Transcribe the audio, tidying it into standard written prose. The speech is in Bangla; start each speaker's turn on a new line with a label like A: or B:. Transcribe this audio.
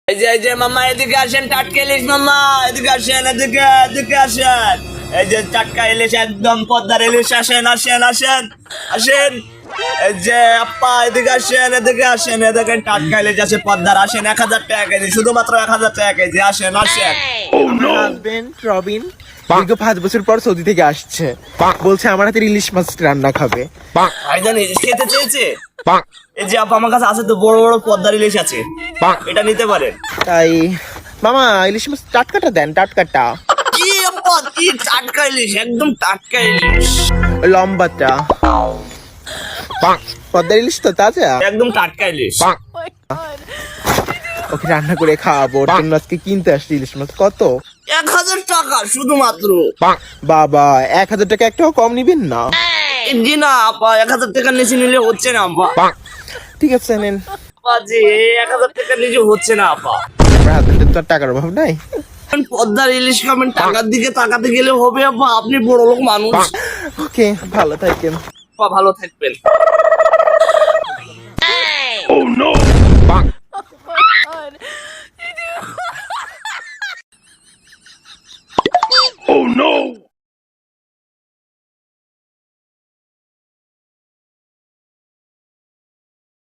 A: এই যে মামা এদিকে আসেন, টাটকা ইলিশ মামা, এদিকে আসেন, এদিকে আসেন। এই যে টাটকা ইলিশ, একদম পদ্মার ইলিশ, আসেন আসেন আসেন আসেন। এই যে আপা এদিকে আসেন, এ দেখেন টাটকা ইলিশ আছে পদ্মার, আসেন 1000 টাকা কেজি, শুধুমাত্র 1000 টাকা কেজি, আসেন আসেন।
B: আমার হাজবেন্ড রবিন দীর্ঘ 5 বছর পর সৌদি থেকে আসছে, বলছে আমার হাতের ইলিশ মাছ রান্না খাবে।
A: ভাইজান ইলিশ খেতে চেয়েছে। এই যে আপা আমার কাছে আছে তো, বড় বড় পদ্মার ইলিশ আছে, এটা নিতে পারেন।
B: তাই মামা ইলিশ মাছ টাটকাটা দেন, টাটকাটা।
A: কি আপা, কি টাটকা ইলিশ, একদম টাটকা ইলিশ,
B: লম্বাটা পদ্মার ইলিশ তো তাজা,
A: একদম টাটকা ইলিশ।
B: ওকে রান্না করে খাওয়াবো। ওর জন্য আজকে কিনতে আসছি ইলিশ মাছ। কত?
A: 1000 টাকা শুধুমাত্র।
B: বাবা 1000 টাকা একটাও কম নিবেন না?
A: জি না আপা, 1000 টাকার নিচে নিলে হচ্ছে না আপা।
B: ঠিক আছে নেন।
A: আপা জি, 1000 টাকার নিচে হচ্ছে না আপা।
B: আমার হাজবেন্ডের তো আর টাকার অভাব নাই।
A: পদ্মার ইলিশ খাবেন, টাকার দিকে তাকাতে গেলে হবে আপা, আপনি বড় লোক মানুষ।
B: ওকে ভালো থাকেন।
A: আপা ভালো থাকবেন।
C: Oh no!